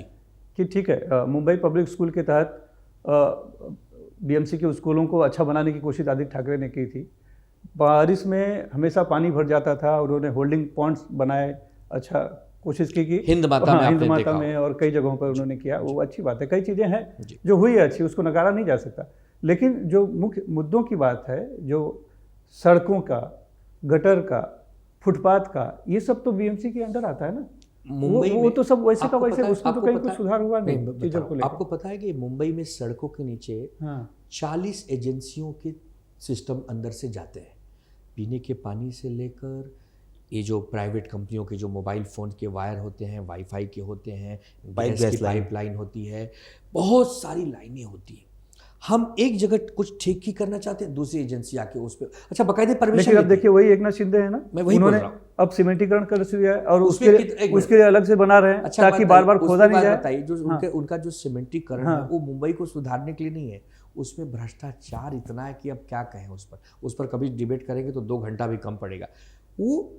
कि ठीक है, मुंबई पब्लिक स्कूल के तहत बीएमसी के स्कूलों को अच्छा बनाने की कोशिश आदित्य ठाकरे ने की थी। बारिश में हमेशा पानी भर जाता था, उन्होंने होल्डिंग पॉन्ड्स बनाए, अच्छा कोशिश की कि हिंद माता में हिंद आपने माता देखा में और कई जगहों पर उन्होंने किया, वो अच्छी बात है। कई चीज़ें हैं जी। जो हुई है अच्छी, उसको नकारा नहीं जा सकता। लेकिन जो मुख्य मुद्दों की बात है, जो सड़कों का, गटर का, फुटपाथ का, ये सब तो बीएमसी के अंडर आता है ना। मुंबई वो में तो सब वैसे का आपको वैसे, पता है- उसमें तो आपको कहीं पता कुछ है- सुधार हुआ नहीं मैं चीज़ों को बताऊं, लेकर। आपको पता है कि मुंबई में सड़कों के नीचे हाँ 40 एजेंसियों के सिस्टम अंदर से जाते हैं, पीने के पानी से लेकर ये जो प्राइवेट कंपनियों के जो मोबाइल फ़ोन के वायर होते हैं, वाईफाई के होते हैं, गैस की पाइपलाइन होती है, बहुत सारी लाइनें होती हैं। हम एक जगह कुछ ठीक ही करना चाहते हैं, दूसरी एजेंसी आके उस पर अच्छा बाकायदे परमिशन लेकिन अब लेती है। देखिए वही एकनाथ शिंदे है ना, मैं वही बोल उन्होंने रहा हूं। अब सीमेंटीकरण कर दिया है और उसमें एक मिनट। उसके लिए अलग से बना रहे हैं अच्छा ताकि बार बार खोदा नहीं जाए। बताइए जो उनका जो सीमेंटीकरण है हाँ। वो मुंबई को सुधारने के लिए नहीं है, उसमें भ्रष्टाचार इतना है कि अब क्या कहें उस पर कभी डिबेट करेंगे तो 2 घंटा भी कम पड़ेगा। वो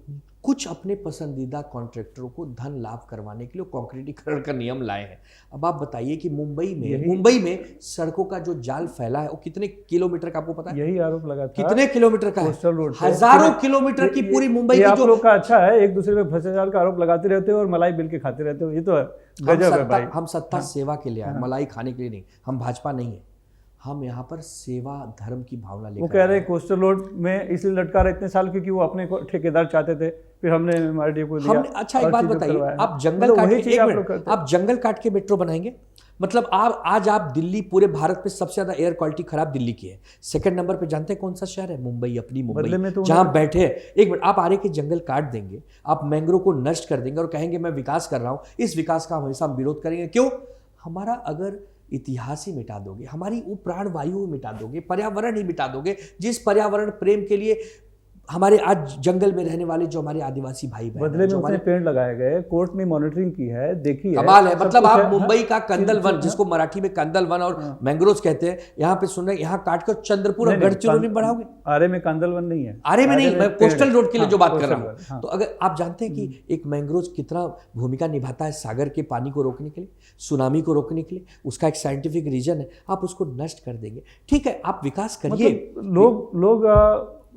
कुछ अपने पसंदीदा कॉन्ट्रैक्टरों को धन लाभ करवाने के लिए कंक्रीटीकरण का नियम लाए हैं। अब आप बताइए कि मुंबई में सड़कों का जो जाल फैला है वो कितने किलोमीटर का आपको पता है? यही आरोप लगा था कितने किलोमीटर का कोस्टल रोड है? पे। हजारों किलोमीटर की पूरी मुंबई ये की आप जो लोग का अच्छा है, एक दूसरे पे भ्रष्टाचार का आरोप लगाते रहते हो और मलाई बिल के खाते रहते हो, ये तो है, गजब है भाई। हम सत्ता सेवा के लिए आए, मलाई खाने के लिए नहीं। हम भाजपा नहीं है, हम यहाँ पर सेवा धर्म की भावना वो लेकर कह आए रहे हैं। कोस्टल रोड में इसलिए लटका रहे इतने साल क्योंकि वो अपने को ठेकेदार चाहते थे, फिर हमने एमआरडीए को दिया। हमने अच्छा एक हर बात चीज़ को बताइए, करवाया। आप जंगल मतलब काट वही के चीज़ एक आप लोग मिनट, करते आप जंगल काट के मेट्रो बनाएंगे? मतलब आज आप दिल्ली, पूरे भारत में सबसे ज्यादा एयर क्वालिटी खराब दिल्ली की है। सेकंड नंबर पे जानते हैं कौन सा शहर है? मुंबई, अपनी बदले में मुंबई, तो जहां बैठे हैं। एक मिनट, आप आरे के जंगल काट देंगे, आप मैंग्रोव को नष्ट कर देंगे और कहेंगे मैं विकास कर रहा हूं, इस विकास का हमेशा हम विरोध करेंगे। क्यों? हमारा अगर इतिहास ही मिटा दोगे, हमारी वो प्राण वायु ही मिटा दोगे, पर्यावरण ही मिटा दोगे, जिस पर्यावरण प्रेम के लिए हमारे आज जंगल में रहने वाले जो हमारे आदिवासी भाई बहन बदले में उतने पेड़ लगाए गए, कोर्ट में मॉनिटरिंग की है, देखी है, कमाल है। सब मतलब कुछ आप है। मुंबई का हाँ, कंदल वन, हाँ। जिसको मराठी में कंदल वन और मैंग्रोव्स कहते हैं, यहाँ पे सुन रहे हैं, यहाँ काट कर चंद्रपुर और गढ़चिरौली बढ़ाओगे। आरे में कांदलवन नहीं है, आरे में नहीं, मैं कोस्टल रोड के लिए जो बात कर रहा हूँ। हाँ। तो अगर आप जानते हैं कि एक मैंग्रोव कितना भूमिका निभाता है सागर के पानी को रोकने के लिए, सुनामी को रोकने के लिए, उसका एक साइंटिफिक रीजन है, आप उसको नष्ट कर देंगे। ठीक है, आप विकास करिए। मतलब लोग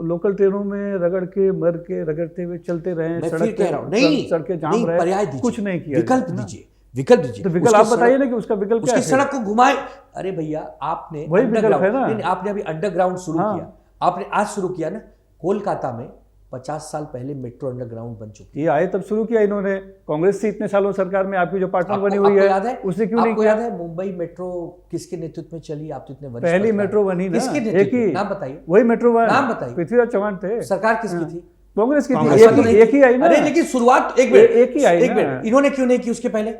लोकल ट्रेनों में रगड़ के मर के रगड़ते हुए चलते रहे, मैं फिर कह रहा हूँ, नहीं, सड़कें जाम नहीं, रहे, पर्याय दीजिए, कुछ नहीं किया, विकल्प दीजिए, विकल्प दीजिए। तो विकल्प उसकी आप सड़क- बताइए ना कि उसका विकल्प क्या उसकी है? सड़क को घुमाए। अरे भैया, आपने वही विकल्प है अंडरग्राउंड, ना। नहीं, आपने अभी अंडरग्राउंड शुरू हाँ। किया, आपने आज शुरू किया ना। कोलकाता में 50 साल पहले मेट्रो अंडरग्राउंड बन चुकी है। ये आए तब शुरू किया इन्होंने, कांग्रेस से इतने सालों सरकार में आपकी जो पार्टनर बनी हुई आपको है, याद है? उसने क्यों नहीं आपको किया? याद है मुंबई मेट्रो किसके नेतृत्व में चली? आप तो इतने वरिष्ठ पहली पत्रकार मेट्रो हैं। बनी ना, किसके एक नेतृत्व में? ही, नाम बताइए। वही मेट्रो वन, नाम बताइए। पृथ्वीराज चौहान थे। सरकार किसकी थी? कांग्रेस की थी, कांग्रेस की तो नहीं एक ही आई ना। अरे लेकिन शुरुआत एक मिनट, एक ही आई एक ना। मिनट, इन्होंने क्यों नहीं की उसके पहले?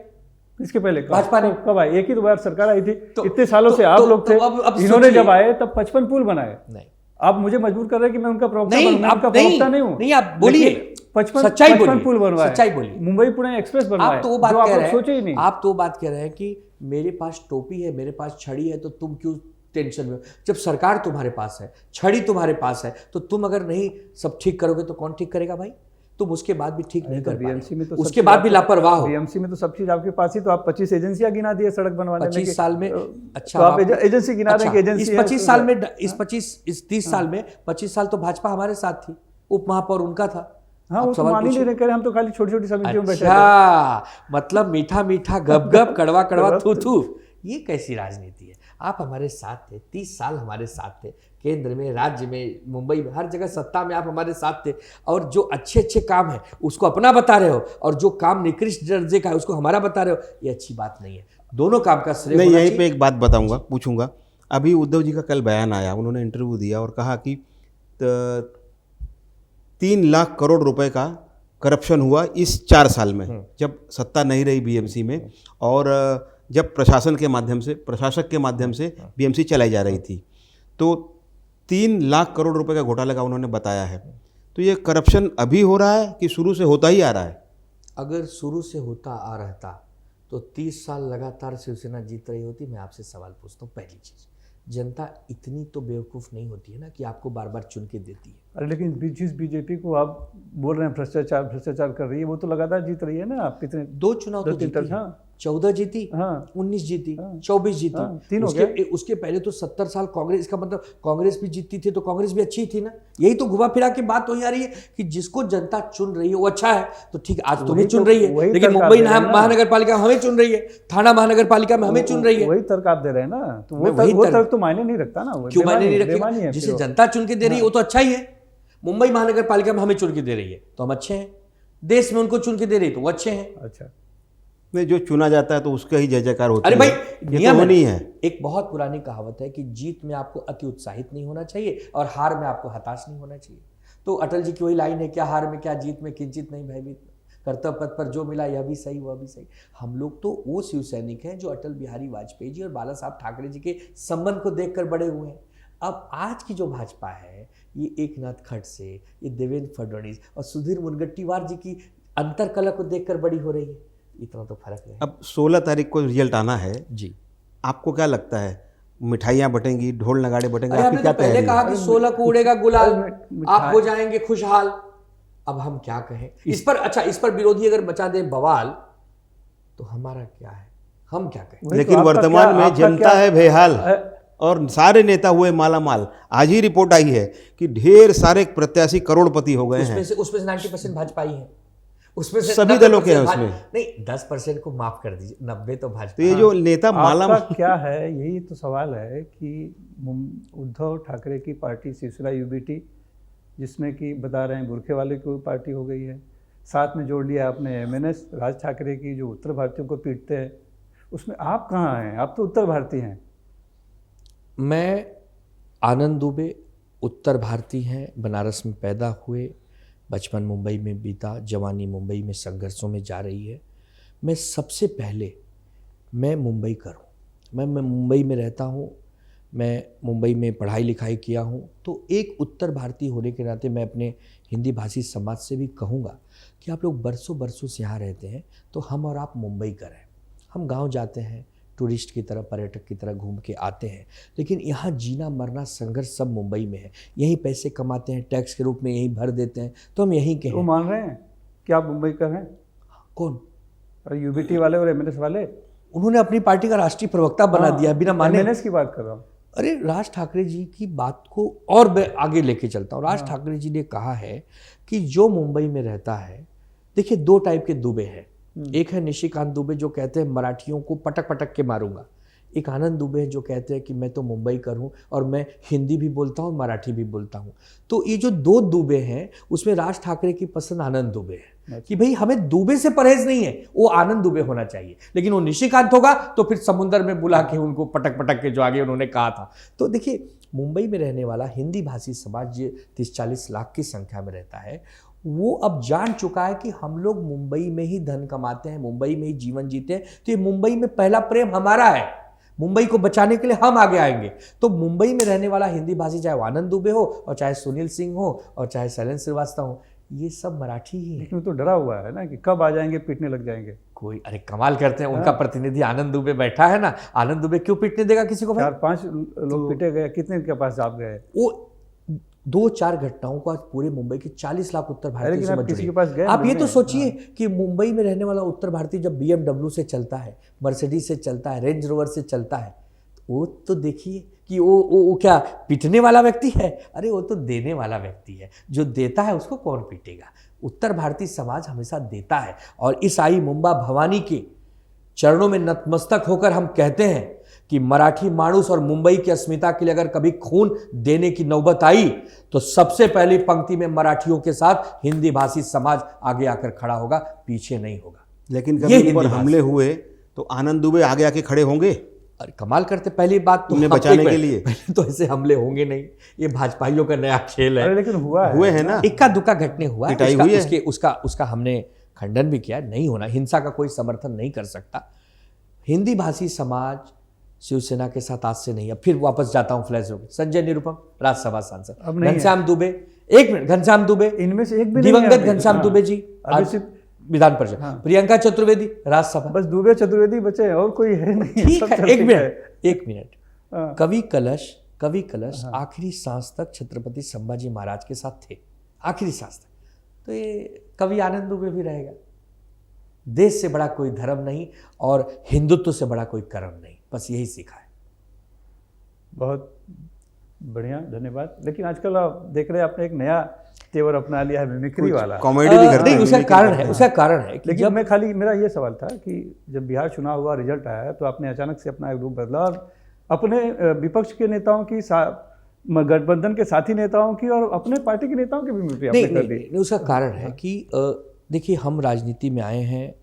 इसके पहले भाजपा ने कब आई? एक ही तो बार सरकार आई थी, तो- इतने सालों तो- से आप तो- लोग थे। तो अब इन्होंने सोचिए। जब आए तब 55 पुल बनाए। नहीं, आप मुझे मजबूर कर रहे हैं कि मैं उनका प्रवक्ता नहीं, बनूं, मैं आप उनका नहीं, प्रवक्ता नहीं हूं। नहीं, आप बोलिए, 55 सच्चाई बोलिए, पुल बनवाए, सच्चाई बोलिए। मुंबई पुणे एक्सप्रेस बनवाए, आप तो वो बात जो आप कह लोग रहे सोचे ही नहीं। हैं, आप तो वो बात कह रहे हैं कि मेरे पास टोपी है, मेरे पास छड़ी है, तो तुम क्यों टेंशन में हो? जब सरकार तुम्हारे पास है, छड़ी तुम्हारे पास है, तो तुम अगर नहीं सब ठीक करोगे तो कौन ठीक करेगा भाई? तुम उसके बाद भी ठीक नहीं कर पा बीएमसी में रहे, तो उसके बाद भी लापरवाह हो। बीएमसी में तो सब चीज आपके पास ही, तो आप 25 एजेंसियां गिना दिए सड़क बनवाने में। 25 साल में, अच्छा, तो आप एजेंसी गिना रहे हैं कि एजेंसी इस है, 25 तो- साल में, इस 30 साल में 25 साल तो भाजपा हमारे साथ थी, उप महापौर उनका था। हाँ, आप वो तो सवाल मान ही नहीं पूछिए। रहे, कह रहे हम तो खाली छोटी छोटी समितियों में बैठे थे। अच्छा, मतलब मीठा मीठा गप गप, कड़वा कड़वा थू थू, ये कैसी राजनीति है? आप हमारे साथ थे, 30 साल हमारे साथ थे, केंद्र में, राज्य में, मुंबई में, हर जगह सत्ता में आप हमारे साथ थे। और जो अच्छे अच्छे काम है उसको अपना बता रहे हो, और जो काम निकृष्ट दर्जे का है उसको हमारा बता रहे हो, ये अच्छी बात नहीं है। दोनों काम का श्रेय मैं होना यहीं चाहिए। पे एक बात बताऊंगा, पूछूंगा। अभी उद्धव जी का कल बयान आया, उन्होंने इंटरव्यू दिया और कहा कि 3 लाख करोड़ रुपए का करप्शन हुआ इस 4 साल में, जब सत्ता नहीं रही बीएमसी में, और जब प्रशासक के माध्यम से बीएमसी चलाई जा रही थी। तो 3 लाख करोड़ रुपए का घोटाले का उन्होंने बताया है। तो ये करप्शन अभी हो रहा है कि शुरू से होता ही आ रहा है? अगर शुरू से होता आ रहता तो 30 साल लगातार शिवसेना जीत रही होती। मैं आपसे सवाल पूछता हूँ, पहली चीज़, जनता इतनी तो बेवकूफ़ नहीं होती है ना कि आपको बार बार चुन के देती है। अरे लेकिन जिस बीजेपी को आप बोल रहे हैं भ्रष्टाचार कर रही है, वो तो लगातार जीत रही है ना। आप कितने 2 चुनाव तो जीती, हाँ 14 जीती, हाँ 19 जीती, हाँ, 24 जीती, हाँ, 3 हो उसके पहले तो 70 साल कांग्रेस, इसका मतलब कांग्रेस भी जीतती थी तो कांग्रेस भी अच्छी थी ना। यही तो घुमा फिरा के बात वही आ रही है कि जिसको जनता चुन रही है वो अच्छा है। तो ठीक, आज तुम्हें चुन रही है, लेकिन मुंबई महानगर पालिका में हमें चुन रही है, थाना महानगर पालिका में हमें चुन रही है। वही तर्क आप दे रहे हैं ना, तो मैं वो तर्क तो मायने नहीं रखता ना। क्यों मायने नहीं रखेगा? जिसे जनता चुन के दे रही है वो तो अच्छा ही है। मुंबई महानगर पालिका में हमें चुन के दे रही है तो हम अच्छे हैं, देश में उनको चुन के दे रही है तो वो अच्छे हैं। अच्छा, नहीं, जो चुना जाता है तो उसका ही जय जयकार होता है। अरे भाई, ये तो होनी है। एक बहुत पुरानी कहावत है कि जीत में आपको अति उत्साहित नहीं होना चाहिए और हार में आपको हताश नहीं होना चाहिए। तो अटल जी की वही लाइन है, क्या हार में क्या जीत में किंचित नहीं भयभीत, कर्तव्य पथ पर जो मिला यह भी सही वह भी सही। हम लोग तो वो शिव सैनिक हैं जो अटल बिहारी वाजपेयी जी और बाला साहब ठाकरे जी के संबंध को देखकर बड़े हुए हैं। अब आज की जो भाजपा है, ये एकनाथ खड़से, ये देवेंद्र फडणवीस और सुधीर मुनगंटीवार जी की अंतरकला को देखकर बड़ी हो रही है। इतना तो फर्क है। अब 16 तारीख को रिजल्ट आना है जी, आपको क्या लगता है? मिठाइयाँ बटेंगी, ढोल नगाड़े बटेंगे, अरे आपकी आपने क्या तो पहले तैयारी कहा है? कि 16 को उड़ेगा गुलाल, मिठाई- आप हो जाएंगे खुशहाल। अब हम क्या कहें इस पर? अच्छा, इस पर विरोधी अगर मचा दे बवाल तो हमारा क्या है, हम क्या कहें? वही लेकिन तो, आपका वर्तमान क्या- में आपका जनता क्या- है बेहाल और सारे नेता हुए मालामाल। आज ही रिपोर्ट आई है कि ढेर सारे प्रत्याशी करोड़पति हो गए हैं। उसमें से 90% भाजपा ही है। उसमें से सभी 90% दलों के हैं उसमें। नहीं, 10% को माफ कर दीजिए, 90 तो भाजपा। तो ये जो नेता आपका मालामाल, क्या है, यही तो सवाल है कि उद्धव ठाकरे की पार्टी शिवसेना यूबीटी, जिसमें कि बता रहे हैं बुरखे वाले की पार्टी हो गई है, साथ में जोड़ लिया आपने एमएनएस राज ठाकरे की जो उत्तर भारतीयों को पीटते हैं, उसमें आप कहाँ हैं? आप तो उत्तर भारतीय हैं। मैं आनंद दुबे उत्तर भारतीय हैं, बनारस में पैदा हुए, बचपन मुंबई में बीता, जवानी मुंबई में संघर्षों में जा रही है। मैं सबसे पहले मैं मुंबई कर हूँ, मैं मुंबई में रहता हूँ, मैं मुंबई में पढ़ाई लिखाई किया हूँ। तो एक उत्तर भारतीय होने के नाते मैं अपने हिंदी भाषी समाज से भी कहूँगा कि आप लोग बरसों बरसों से यहाँ रहते हैं तो हम और आप मुंबई कर हैं। हम गांव जाते हैं, टूरिस्ट की तरह, पर्यटक की तरह घूम के आते हैं, लेकिन यहाँ जीना मरना संघर्ष सब मुंबई में है। यहीं पैसे कमाते हैं, टैक्स के रूप में यहीं भर देते हैं, तो हम यहीं के वो हैं। मान रहे हैं कि आप मुंबई का हैं? कौन? और यूबीटी वाले और एमएनएस वाले? उन्होंने अपनी पार्टी का राष्ट्रीय प्रवक्ता बना दिया बिना माने। एमएनएस की बात कर रहा हूँ। अरे राज ठाकरे जी की बात को और मैं आगे लेके चलता हूँ। राज ठाकरे जी ने कहा है कि जो मुंबई में रहता है, देखिए 2 टाइप के दुबे हैं। एक है निशिकांत दुबे जो कहते हैं मराठियों को पटक पटक के मारूंगा। एक आनंद दुबे है जो कहते हैं कि मैं तो मुंबई कर हूँ और मैं हिंदी भी बोलता हूँ, मराठी भी बोलता हूँ। तो ये जो 2 दुबे हैं उसमें राज ठाकरे की पसंद आनंद दुबे है कि भाई हमें दुबे से परहेज नहीं है, वो आनंद दुबे होना चाहिए। लेकिन वो निशिकांत होगा तो फिर समुद्र में बुला के उनको पटक पटक के जो आगे उन्होंने कहा था। तो देखिए, मुंबई में रहने वाला हिंदी भाषी समाज 30-40 लाख की संख्या में रहता है। वो अब जान चुका है कि हम लोग मुंबई में ही धन कमाते हैं, मुंबई में ही जीवन जीते हैं, तो ये मुंबई में पहला प्रेम हमारा है। मुंबई को बचाने के लिए हम आगे आएंगे। तो मुंबई में रहने वाला हिंदी भाषी, चाहे वो आनंद दुबे हो और चाहे सुनील सिंह हो और चाहे शैलेंद्र श्रीवास्तव हो, ये सब मराठी ही है। लेकिन वो तो डरा हुआ है ना कि कब आ जाएंगे, पीटने लग जाएंगे। कोई, अरे कमाल करते हैं, उनका प्रतिनिधि आनंद दुबे बैठा है ना। आनंद दुबे क्यों पीटने देगा किसी को भाई? 4-5 लोग पीटे गए, कितने के पास आप गए? वो 2-4 घटनाओं को आज पूरे मुंबई के 40 लाख उत्तर भारतीय लेकिन से आप मत किसी के जुड़िए। पास गए आप ये तो मिलने? सोचिए कि मुंबई में रहने वाला उत्तर भारतीय जब BMW से चलता है, मर्सिडीज से चलता है, रेंज रोवर से चलता है, वो तो देखिए कि वो क्या पीटने वाला व्यक्ति है? अरे वो तो देने वाला व्यक्ति है। जो देता है उसको कौन पीटेगा? उत्तर भारतीय समाज हमेशा देता है। और इस आई मुंबा भवानी के चरणों में नतमस्तक होकर हम कहते हैं कि मराठी मानुस और मुंबई की अस्मिता के लिए अगर कभी खून देने की नौबत आई तो सबसे पहली पंक्ति में मराठियों के साथ हिंदी भाषी समाज आगे आकर खड़ा होगा, पीछे नहीं होगा। लेकिन ये कभी इन हिंदी पर भाषा। हमले हुए तो आनंद दुबे आगे आके खड़े होंगे अरे कमाल करते, पहली बात तो उन्हें हम बचाने एक के लिए। पहले तो ऐसे हमले होंगे नहीं, ये भाजपाइयों का नया खेल है। अरे लेकिन हुआ है। हुए हैं ना। इक्का दुक्का घटने हुआ है, पिटाई हुई है। उसका हमने खंडन भी किया। नहीं होना, हिंसा का कोई समर्थन नहीं कर सकता। हिंदी भाषी समाज शिवसेना के साथ आज से नहीं, अब फिर वापस जाता हूं फ्लैश हो गए। संजय निरुपम राज्यसभा सांसद, अब नहीं है। घनश्याम दुबे एक मिनट, घनश्याम दुबे, इनमें से एक भी नहीं दिवंगत है अभी। घनश्याम हाँ। दुबे जी अभी आज सिर्फ विधान परिषद, प्रियंका चतुर्वेदी राज्यसभा। बस दुबे चतुर्वेदी बचे हैं और कोई है नहीं। ठीक सब है, चलते एक हैं। मिनट, एक मिनट। हाँ। कवि कलश आखिरी सांस तक छत्रपति संभाजी महाराज के साथ थे, आखिरी सांस तक। तो ये कवि आनंद दुबे भी रहेगा। देश से बड़ा कोई धर्म नहीं और हिंदुत्व से बड़ा कोई कर्म नहीं, बस यही सीखा है। बहुत बढ़िया, धन्यवाद। लेकिन आजकल आप देख रहे हैं आपने एक नया तेवर अपना लिया है, मिमिक्री वाला। कॉमेडी भी करते नहीं, हैं, उसका मिमिक्री कारण करते है, हैं। उसका कारण है कि लेकिन जब मैं खाली, मेरा ये सवाल था कि जब बिहार चुनाव हुआ, रिजल्ट आया, तो आपने अचानक से अपना एक रूप बदला और अपने विपक्ष के नेताओं की, गठबंधन के साथी नेताओं की और अपने पार्टी के नेताओं की भी मिमिक्री आपने कर दी। नहीं, उसका कारण है कि देखिए, हम राजनीति में आए हैं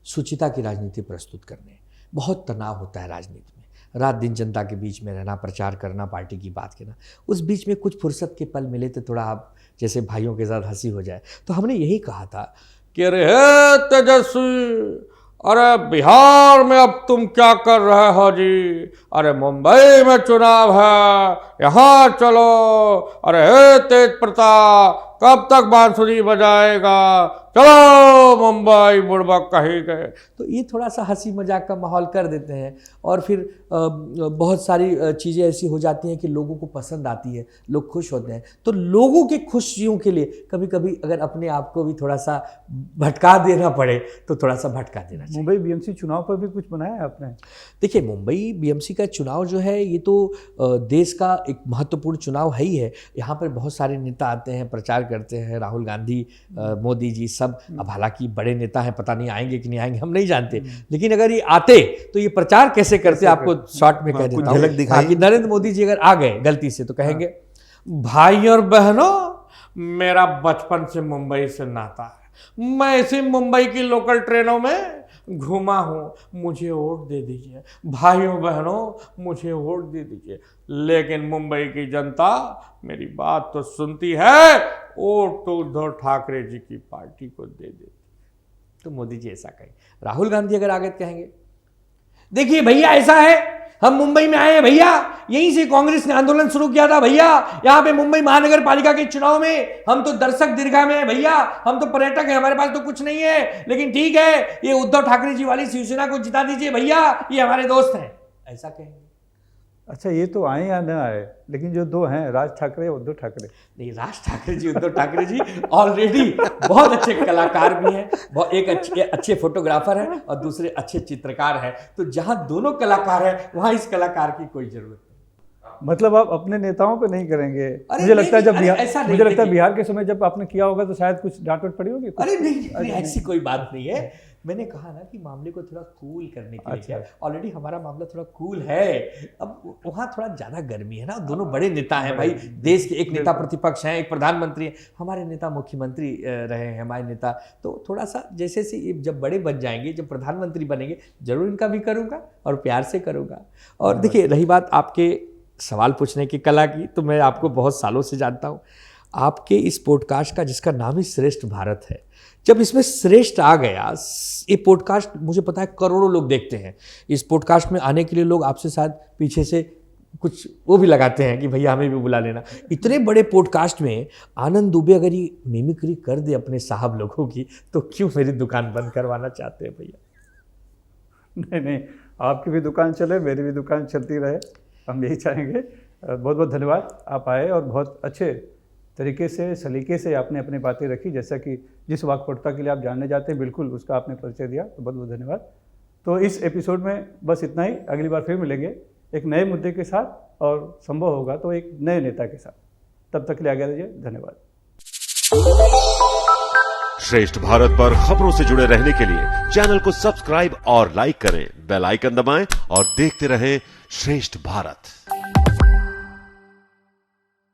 सुचिता की राजनीति प्रस्तुत करने। बहुत तनाव होता है राजनीति में, रात दिन जनता के बीच में रहना, प्रचार करना, पार्टी की बात करना। उस बीच में कुछ फुर्सत के पल मिले तो थोड़ा आप जैसे भाइयों के साथ हंसी हो जाए। तो हमने यही कहा था कि अरे हे तेजस्वी, अरे बिहार में अब तुम क्या कर रहे हो जी, अरे मुंबई में चुनाव है, यहाँ चलो, अरे हे तेज प्रताप कब तक बांसुरी बजाएगा, चलो मुंबई बुड़बक कहीं गए। तो ये थोड़ा सा हंसी मजाक का माहौल कर देते हैं और फिर बहुत सारी चीज़ें ऐसी हो जाती हैं कि लोगों को पसंद आती है, लोग खुश होते हैं। तो लोगों की खुशियों के लिए कभी कभी अगर अपने आप को भी थोड़ा सा भटका देना पड़े तो थोड़ा सा भटका देना चाहिए। मुंबई बीएमसी चुनाव पर भी कुछ बनाया है आपने? देखिए, मुंबई बीएमसी का चुनाव जो है ये तो देश का एक महत्वपूर्ण चुनाव है ही है। यहाँ पर बहुत सारे नेता आते हैं, प्रचार करते हैं, राहुल गांधी, मोदी जी सब। अब हालांकि बड़े नेता हैं, पता नहीं आएंगे कि नहीं आएंगे हम नहीं जानते, लेकिन अगर ये आते तो ये प्रचार कैसे करते आपको शॉर्ट में कह कुछ देता झलक हूँ। दिखाई। कि नरेंद्र मोदी जी अगर आ गए गलती से तो कहेंगे, भाई और बहनों, मेरा बचपन से मुंबई से नाता है, मैं इसी मुंबई की लोकल ट्रेनों में घूमा हूँ, मुझे वोट दे दीजिए, भाइयों बहनों मुझे वोट दे दीजिए। लेकिन मुंबई की जनता मेरी बात तो सुनती है, वोट तो उद्धव ठाकरे जी की पार्टी को दे देती। तो मोदी जी ऐसा कहें। राहुल गांधी अगर आगे कहेंगे, देखिए भैया ऐसा है, हम मुंबई में आए हैं भैया, यहीं से कांग्रेस ने आंदोलन शुरू किया था भैया, यहाँ पे मुंबई महानगर पालिका के चुनाव में हम तो दर्शक दीर्घा में हैं भैया, हम तो पर्यटक हैं, हमारे पास तो कुछ नहीं है, लेकिन ठीक है ये उद्धव ठाकरे जी वाली शिवसेना को जिता दीजिए भैया, ये हमारे दोस्त हैं, ऐसा कहेंगे। अच्छा, ये तो आए या न आए, लेकिन जो दो हैं, राज ठाकरे और उद्धव ठाकरे। नहीं, राज ठाकरे जी, उद्धव ठाकरे जी ऑलरेडी बहुत अच्छे कलाकार भी हैं, बहुत एक अच्छे फोटोग्राफर हैं और दूसरे अच्छे चित्रकार हैं। तो जहां दोनों कलाकार हैं वहां इस कलाकार की कोई जरूरत नहीं। मतलब आप अपने नेताओं पे नहीं करेंगे? अरे मुझे लगता है जब नहीं, बिहार, ऐसा नहीं, मुझे लगता है देखिए। बिहार के समय जब आपने किया होगा तो शायद कुछ डांट वाट पड़ी होगी। अरे नहीं, ऐसी कोई बात नहीं है। मैंने कहा ना कि मामले को थोड़ा कूल करने के लिए किया। ऑलरेडी हमारा मामला थोड़ा कूल है, अब वहाँ थोड़ा ज़्यादा गर्मी है ना। दोनों बड़े नेता हैं भाई, देश के एक नेता प्रतिपक्ष हैं, एक प्रधानमंत्री हैं, हमारे नेता मुख्यमंत्री रहे हैं, हमारे नेता। तो थोड़ा सा जैसे से जब बड़े बन जाएंगे, जब प्रधानमंत्री बनेंगे, जरूर इनका भी करूँगा और प्यार से करूँगा। और देखिए, रही बात आपके सवाल पूछने की कला की, तो मैं आपको बहुत सालों से जानता हूँ। आपके इस पॉडकास्ट का, जिसका नाम ही श्रेष्ठ भारत है, जब इसमें श्रेष्ठ आ गया, ये पॉडकास्ट मुझे पता है करोड़ों लोग देखते हैं। इस पॉडकास्ट में आने के लिए लोग आपसे शायद पीछे से कुछ वो भी लगाते हैं कि भैया हमें भी बुला लेना। इतने बड़े पॉडकास्ट में आनंद दुबे अगर ये मिमिक्री कर दे अपने साहब लोगों की, तो क्यों मेरी दुकान बंद करवाना चाहते हैं भैया? नहीं नहीं, आपकी भी दुकान चले, मेरी भी दुकान चलती रहे, हम यही चाहेंगे। बहुत बहुत धन्यवाद, आप आए और बहुत अच्छे तरीके से, सलीके से आपने अपनी बातें रखी। जैसा कि जिस वाक्पटुता के लिए आप जानने जाते हैं, बिल्कुल उसका आपने परिचय दिया, तो बहुत बहुत धन्यवाद। तो इस एपिसोड में बस इतना ही। अगली बार फिर मिलेंगे एक नए मुद्दे के साथ, और संभव होगा तो एक नए नेता के साथ। तब तक के लिए आज्ञा दीजिए, धन्यवाद। श्रेष्ठ भारत पर खबरों से जुड़े रहने के लिए चैनल को सब्सक्राइब और लाइक करें, बेल आइकन दबाएं और देखते रहें श्रेष्ठ भारत।